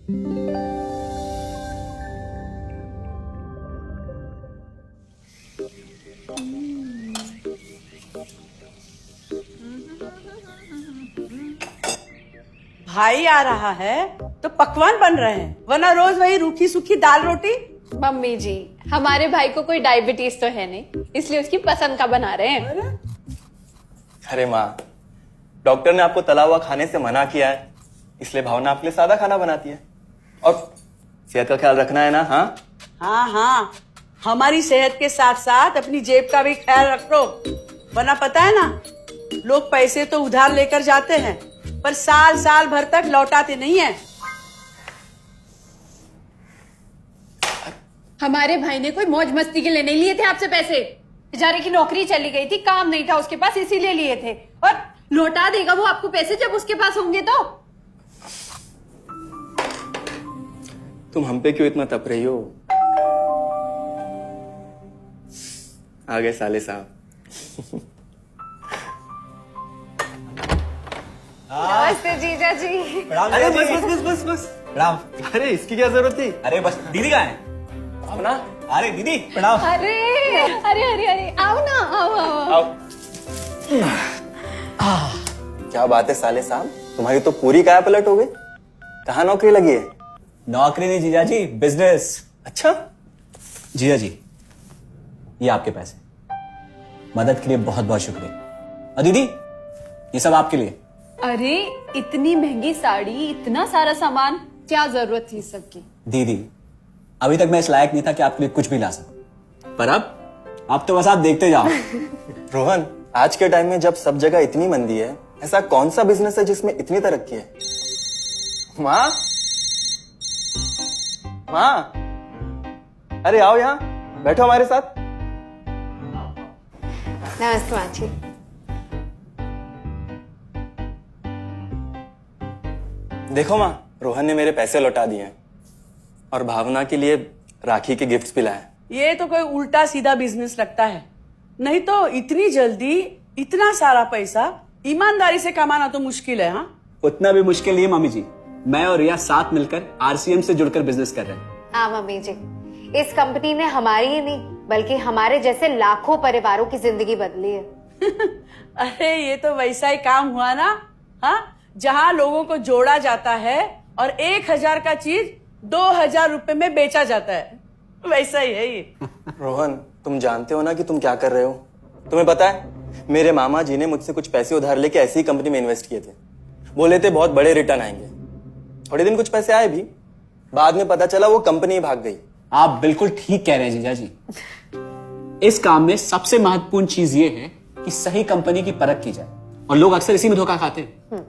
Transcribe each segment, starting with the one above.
भाई आ रहा है तो पकवान बन रहे हैं, वरना रोज वही रूखी सूखी दाल रोटी। मम्मी जी, हमारे भाई को कोई डायबिटीज तो है नहीं, इसलिए उसकी पसंद का बना रहे हैं। अरे माँ, डॉक्टर ने आपको तला हुआ खाने से मना किया है, इसलिए भावना आपके लिए सादा खाना बनाती है। और सेहत का ख्याल रखना है ना? हाँ हाँ हाँ, हमारी सेहत के साथ साथ अपनी जेब का भी ख्याल रखो, वरना पता है ना, लोग पैसे तो उधार लेकर जाते हैं पर साल साल भर तक लौटाते नहीं है। हमारे भाई ने कोई मौज मस्ती के लिए नहीं लिए थे आपसे पैसे। बेचारे की नौकरी चली गई थी, काम नहीं था उसके पास, इसीलिए लिए थे। और लौटा देगा वो आपको पैसे जब उसके पास होंगे तो। तुम हम पे क्यों इतना तप रही हो? आ गए साले साहब। नमस्ते जीजा जी। अरे बस बस बस बस बस प्रणाम। अरे इसकी क्या जरूरत थी? अरे बस दीदी कहाँ है? आओ ना। अरे दीदी प्रणाम। अरे अरे अरे अरे आओ ना, आओ आओ। क्या बात है साले साहब, तुम्हारी तो पूरी काया पलट हो गई। कहाँ नौकरी लगी है? नौकरी नहीं जीजा जी, बिजनेस। अच्छा जीजा जी, ये आपके पैसे, मदद के लिए बहुत बहुत शुक्रिया। और दीदी, ये सब आपके लिए। अरे इतनी महंगी साड़ी, इतना सारा सामान, क्या जरूरत थी सबकी? दीदी, अभी तक मैं इस लायक नहीं था कि आपके लिए कुछ भी ला सकूं, पर अब तो बस आप देखते जाओ। रोहन, आज के टाइम में जब सब जगह इतनी मंदी है, ऐसा कौन सा बिजनेस है जिसमें इतनी तरक्की है? माँ, माँ, अरे आओ यहाँ बैठो हमारे साथ। नमस्ते माँ जी। देखो माँ, रोहन ने मेरे पैसे लौटा दिए हैं और भावना के लिए राखी के गिफ्ट्स भी लाए। ये तो कोई उल्टा सीधा बिजनेस लगता है, नहीं तो इतनी जल्दी इतना सारा पैसा ईमानदारी से कमाना तो मुश्किल है। हाँ, उतना भी मुश्किल नहीं है मम्मी जी, मैं और रिया साथ मिलकर आरसीएम से जुड़कर बिजनेस कर रहे हैं। हाँ मम्मी जी, इस कंपनी ने हमारी ही नहीं बल्कि हमारे जैसे लाखों परिवारों की जिंदगी बदली है। अरे ये तो वैसा ही काम हुआ ना, हाँ, जहाँ लोगों को जोड़ा जाता है और 1000 का चीज 2000 रुपए में बेचा जाता है, वैसा ही है ये। रोहन, तुम जानते हो ना कि तुम क्या कर रहे हो? तुम्हें पता है, मेरे मामा जी ने मुझसे कुछ पैसे उधार लेके ऐसी कंपनी में इन्वेस्ट किए थे। बोले थे बहुत बड़े रिटर्न आएंगे। थोड़े दिन कुछ पैसे आए भी, बाद में पता चला वो कंपनी भाग गई। आप बिल्कुल ठीक कह रहे हैं जीजा जी। इस काम में सबसे महत्वपूर्ण चीज ये है कि सही कंपनी की परख की जाए, और लोग अक्सर इसी में धोखा खाते हैं।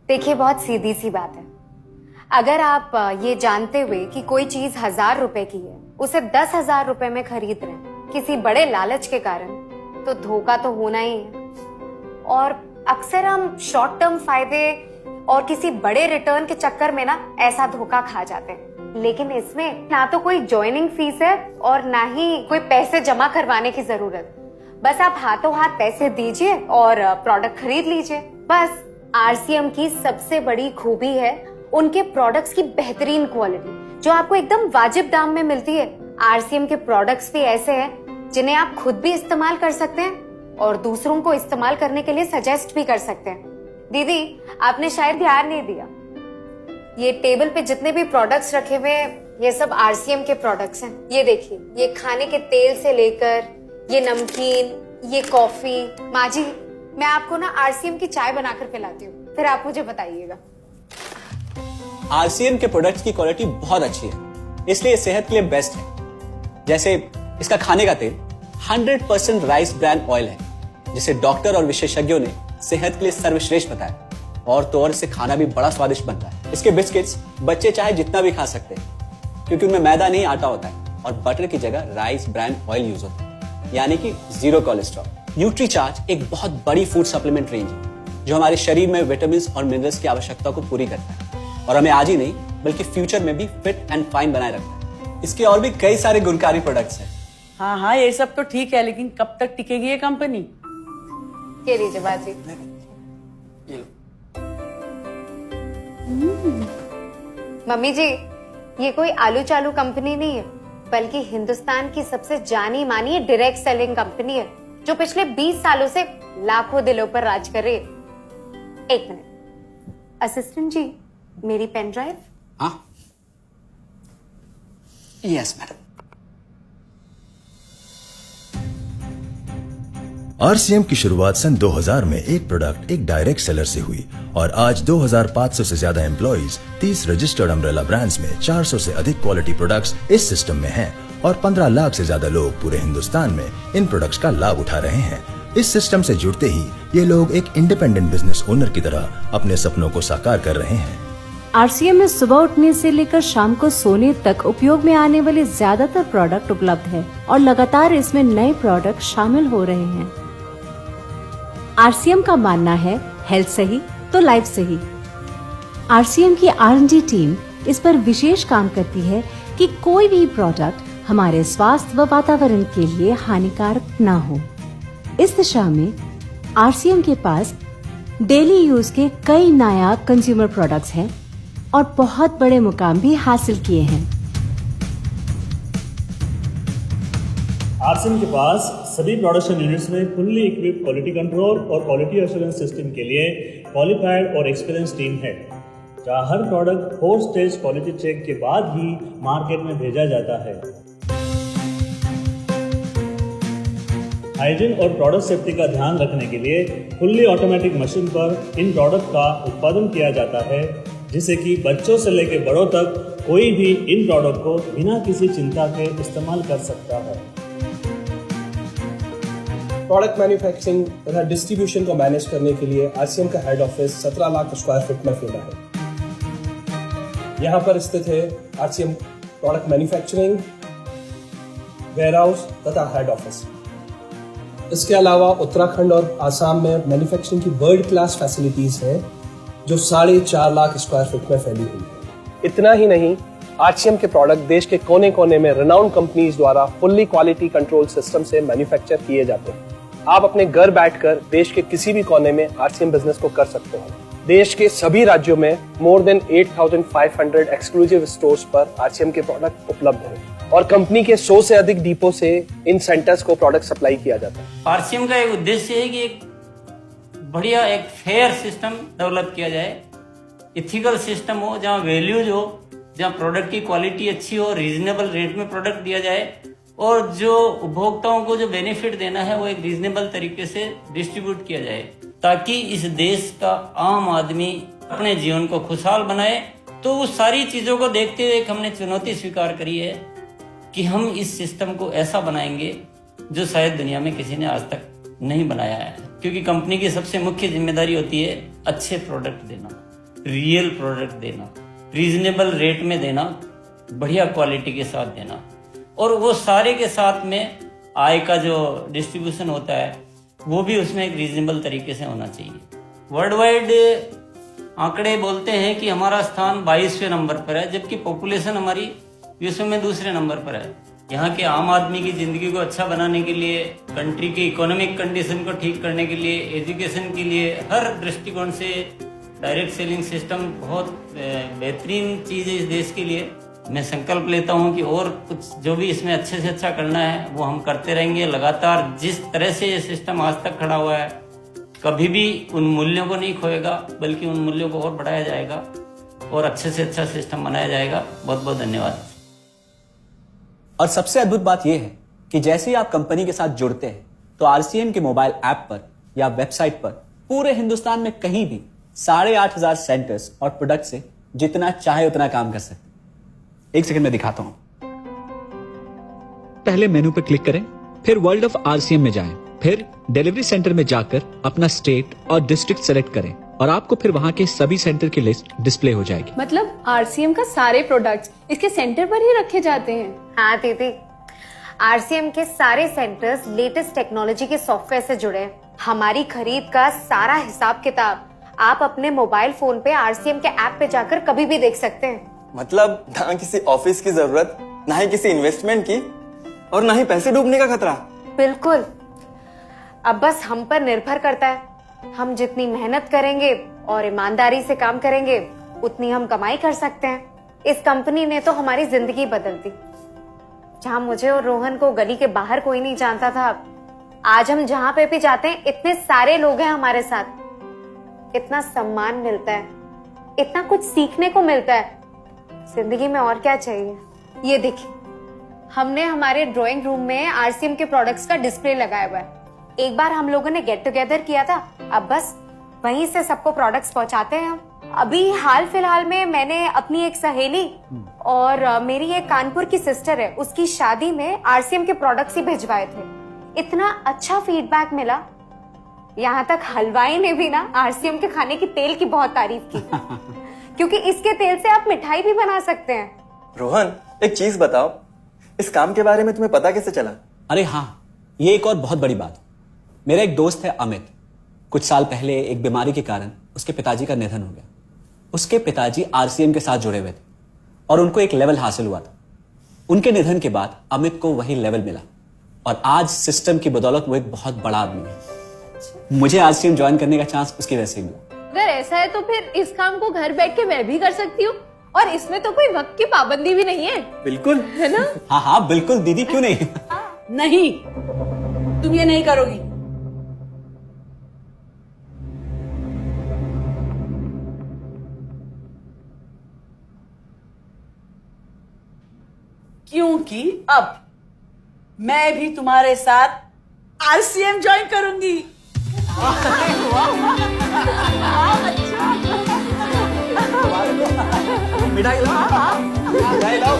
देखिए, बहुत सीधी सी बात है। अगर आप ये जानते हुए कि कोई चीज 1000 रुपए की है, उसे 10,000 रुपए में खरीद रहे हैं किसी बड़े लालच के कारण, तो धोखा तो होना ही है। और अक्सर हम शॉर्ट टर्म फायदे और किसी बड़े रिटर्न के चक्कर में ना ऐसा धोखा खा जाते हैं। लेकिन इसमें ना तो कोई ज्वाइनिंग फीस है और ना ही कोई पैसे जमा करवाने की जरूरत। बस आप हाथों हाथ पैसे दीजिए और प्रोडक्ट खरीद लीजिए। बस आरसीएम की सबसे बड़ी खूबी है उनके प्रोडक्ट्स की बेहतरीन क्वालिटी, जो आपको एकदम वाजिब दाम में मिलती है। आरसीएम के प्रोडक्ट्स भी ऐसे हैं जिन्हें आप खुद भी इस्तेमाल कर सकते हैं और दूसरों को इस्तेमाल करने के लिए सजेस्ट भी कर सकते हैं। दीदी, आपने शायद ध्यान नहीं दिया, ये टेबल पे जितने भी प्रोडक्ट्स रखे हुए हैं, ये सब आरसीएम के प्रोडक्ट्स हैं। ये देखिए, ये खाने के तेल से लेकर ये नमकीन, ये कॉफी। माँ जी, मैं आपको ना आरसीएम की चाय बनाकर पिलाती हूँ, फिर आप मुझे बताइएगा। आरसीएम के प्रोडक्ट्स की क्वालिटी बहुत अच्छी है, इसलिए सेहत के लिए बेस्ट है। जैसे इसका खाने का तेल 100% राइस ब्रांड ऑयल है, जिसे डॉक्टर और विशेषज्ञों ने सेहत के लिए सर्वश्रेष्ठ बताया। और तो और इसे खाना भी बड़ा स्वादिष्ट बनता है। इसके बिस्किट्स बच्चे चाहे जितना भी खा सकते हैं, क्योंकि उनमें मैदा नहीं आटा होता है और बटर की जगह राइस ब्रांड ऑयल यूज होता है, यानी कि 0 कोलेस्ट्रॉल। न्यूट्रीचार्ज एक बहुत बड़ी फूड सप्लीमेंट रेंज है, जो हमारे शरीर में विटामिन और मिनरल्स की आवश्यकता को पूरी करता है और हमें आज ही नहीं बल्कि फ्यूचर में भी फिट एंड फाइन बनाए रखता है। इसके और भी कई सारे गुणकारी प्रोडक्ट्स हैं। हाँ हाँ, ये सब तो ठीक है, लेकिन कब तक टिकेगी ये कंपनी? ये लीजिए बाजी। मम्मी जी, ये कोई आलू चालू कंपनी नहीं है, बल्कि हिंदुस्तान की सबसे जानी मानी डायरेक्ट सेलिंग कंपनी है, जो पिछले 20 सालों से लाखों दिलों पर राज कर रही है। एक मिनट, असिस्टेंट जी, मेरी पेन ड्राइव। हाँ, यस मैडम। आरसीएम की शुरुआत सन 2000 में एक प्रोडक्ट एक डायरेक्ट सेलर से हुई और आज 2500 से ज्यादा एम्प्लॉइज, 30 रजिस्टर्ड अम्ब्रेला ब्रांड्स में 400 से अधिक क्वालिटी प्रोडक्ट्स इस सिस्टम में हैं और 15 लाख से ज्यादा लोग पूरे हिंदुस्तान में इन प्रोडक्ट्स का लाभ उठा रहे हैं। इस सिस्टम से जुड़ते ही ये लोग एक इंडिपेंडेंट बिजनेस ओनर की तरह अपने सपनों को साकार कर रहे हैं। आरसीएम में सुबह उठने से लेकर शाम को सोने तक उपयोग में आने वाले ज्यादातर प्रोडक्ट उपलब्ध है और लगातार इसमें नए प्रोडक्ट शामिल हो रहे हैं। आरसीएम का मानना है हेल्थ सही तो लाइफ सही। आरसीएम की R&D टीम इस पर विशेष काम करती है कि कोई भी प्रोडक्ट हमारे स्वास्थ्य व वातावरण के लिए हानिकारक न हो। इस दिशा में आरसीएम के पास डेली यूज के कई नया कंज्यूमर प्रोडक्ट्स हैं और बहुत बड़े मुकाम भी हासिल किए हैं। आरसीएम के पास सभी प्रोडक्शन यूनिट्स में फुल्ली इक्विप्ड क्वालिटी कंट्रोल और क्वालिटी एश्योरेंस सिस्टम के लिए क्वालिफाइड और एक्सपीरियंस टीम है, जहां हर प्रोडक्ट 4 स्टेज क्वालिटी चेक के बाद ही मार्केट में भेजा जाता है। हाइजीन और प्रोडक्ट सेफ्टी का ध्यान रखने के लिए फुल्ली ऑटोमेटिक मशीन पर इन प्रोडक्ट का उत्पादन किया जाता है, जिससे कि बच्चों से लेकर बड़ों तक कोई भी इन प्रोडक्ट को बिना किसी चिंता के इस्तेमाल कर सकता है। प्रोडक्ट मैन्युफैक्चरिंग तथा डिस्ट्रीब्यूशन को मैनेज करने के लिए आरसीएम का head office 17 lakh square feet में फैला है। यहाँ पर स्थित है आरसीएम प्रोडक्ट मैन्युफैक्चरिंग, वेयरहाउस तथा हेड ऑफिस। इसके अलावा उत्तराखंड और आसाम में मैन्युफैक्चरिंग की वर्ल्ड क्लास फैसिलिटीज हैं, जो 4.5 लाख स्क्वायर फीट में फैली हुई है। इतना ही नहीं, आरसीएम के प्रोडक्ट देश के कोने कोने में रेनाउंड कंपनीज द्वारा फुल्ली क्वालिटी कंट्रोल सिस्टम से मैन्युफैक्चर किए जाते हैं। आप अपने घर बैठकर देश के किसी भी कोने में आरसीएम बिजनेस को कर सकते हैं। देश के सभी राज्यों में मोर देन 8,500 एक्सक्लूसिव स्टोर्स पर आरसीएम के प्रोडक्ट उपलब्ध हैं और कंपनी के 100 से अधिक डिपो से इन सेंटर्स को प्रोडक्ट सप्लाई किया जाता है। आरसीएम का एक उद्देश्य है कि एक बढ़िया एक फेयर सिस्टम डेवलप किया जाए, इथिकल सिस्टम हो, जहाँ वैल्यूज हो, जहाँ प्रोडक्ट की क्वालिटी अच्छी हो, रीजनेबल रेट में प्रोडक्ट दिया जाए और जो उपभोक्ताओं को जो बेनिफिट देना है वो एक रीजनेबल तरीके से डिस्ट्रीब्यूट किया जाए, ताकि इस देश का आम आदमी अपने जीवन को खुशहाल बनाए। तो उस सारी चीजों को देखते हुए एक हमने चुनौती स्वीकार करी है कि हम इस सिस्टम को ऐसा बनाएंगे जो शायद दुनिया में किसी ने आज तक नहीं बनाया है, क्योंकि कंपनी की सबसे मुख्य जिम्मेदारी होती है अच्छे प्रोडक्ट देना, रियल प्रोडक्ट देना, रीजनेबल रेट में देना, बढ़िया क्वालिटी के साथ देना, और वो सारे के साथ में आय का जो डिस्ट्रीब्यूशन होता है वो भी उसमें एक रीजनेबल तरीके से होना चाहिए। वर्ल्ड वाइड आंकड़े बोलते हैं कि हमारा स्थान 22वें नंबर पर है, जबकि पॉपुलेशन हमारी विश्व में दूसरे नंबर पर है। यहाँ के आम आदमी की जिंदगी को अच्छा बनाने के लिए, कंट्री की इकोनॉमिक कंडीशन को ठीक करने के लिए, एजुकेशन के लिए, हर दृष्टिकोण से डायरेक्ट सेलिंग सिस्टम बहुत बेहतरीन चीज है इस देश के लिए। मैं संकल्प लेता हूं कि और कुछ जो भी इसमें अच्छे से अच्छा करना है वो हम करते रहेंगे लगातार। जिस तरह से ये सिस्टम आज तक खड़ा हुआ है, कभी भी उन मूल्यों को नहीं खोएगा, बल्कि उन मूल्यों को और बढ़ाया जाएगा और अच्छे से अच्छा सिस्टम बनाया जाएगा। बहुत बहुत धन्यवाद। और सबसे अद्भुत बात यह है कि जैसे ही आप कंपनी के साथ जुड़ते हैं तो आरसीएम के मोबाइल ऐप पर या वेबसाइट पर पूरे हिंदुस्तान में कहीं भी 8,500 सेंटर्स और प्रोडक्ट से जितना चाहे उतना काम कर सकते हैं। एक सेकंड में दिखाता हूं। पहले मेनू पर क्लिक करें, फिर वर्ल्ड ऑफ आरसीएम में जाएं, फिर डिलीवरी सेंटर में जाकर अपना स्टेट और डिस्ट्रिक्ट सेलेक्ट करें और आपको फिर वहां के सभी सेंटर की लिस्ट डिस्प्ले हो जाएगी। मतलब आरसीएम का सारे प्रोडक्ट्स इसके सेंटर पर ही रखे जाते हैं? हाँ दीदी, आरसीएम के सारे सेंटर्स लेटेस्ट टेक्नोलॉजी के सॉफ्टवेयर से जुड़े हैं। हमारी खरीद का सारा हिसाब किताब आप अपने मोबाइल फोन पे आरसीएम के ऐप पे जाकर कभी भी देख सकते हैं। मतलब ना किसी ऑफिस की जरूरत, ना ही किसी इन्वेस्टमेंट की, और ना ही पैसे डूबने का खतरा। बिल्कुल। अब बस हम पर निर्भर करता है, हम जितनी मेहनत करेंगे और ईमानदारी से काम करेंगे उतनी हम कमाई कर सकते हैं। इस कंपनी ने तो हमारी जिंदगी बदल दी। जहां मुझे और रोहन को गली के बाहर कोई नहीं जानता था, आज हम जहां पे भी जाते हैं इतने सारे लोग हैं हमारे साथ। इतना सम्मान मिलता है, इतना कुछ सीखने को मिलता है। जिंदगी में और क्या चाहिए। ये देखिए, हमने हमारे ड्राइंग रूम में आरसीएम के प्रोडक्ट्स का डिस्प्ले लगाया हुआ है। एक बार हम लोगों ने गेट टुगेदर किया था, अब बस वहीं से सबको प्रोडक्ट्स पहुंचाते हैं हम। अभी हाल फिलहाल में मैंने अपनी एक सहेली और मेरी एक कानपुर की सिस्टर है, उसकी शादी में आरसीएम के प्रोडक्ट्स ही भिजवाए थे। इतना अच्छा फीडबैक मिला, यहाँ तक हलवाई ने भी ना आरसीएम के खाने की तेल की बहुत तारीफ की क्योंकि इसके तेल से आप मिठाई भी बना सकते हैं। रोहन, एक चीज बताओ, इस काम के बारे में तुम्हें पता कैसे चला? अरे हाँ, ये एक और बहुत बड़ी बात। मेरा एक दोस्त है अमित, कुछ साल पहले एक बीमारी के कारण उसके पिताजी का निधन हो गया। उसके पिताजी आरसीएम के साथ जुड़े हुए थे और उनको एक लेवल हासिल हुआ था। उनके निधन के बाद अमित को वही लेवल मिला और आज सिस्टम की बदौलत वो एक बहुत बड़ा आदमी है। मुझे आरसीएम ज्वाइन करने का चांस उसकी वजह से मिला। अगर ऐसा है तो फिर इस काम को घर बैठ के मैं भी कर सकती हूँ, और इसमें तो कोई वक्त की पाबंदी भी नहीं है। बिल्कुल, है ना? हाँ हाँ बिल्कुल दीदी, क्यों नहीं। नहीं, तुम ये नहीं करोगी। क्योंकि अब मैं भी तुम्हारे साथ आरसीएम ज्वाइन करूंगी। मिठाई लाओ, मिठाई लाओ।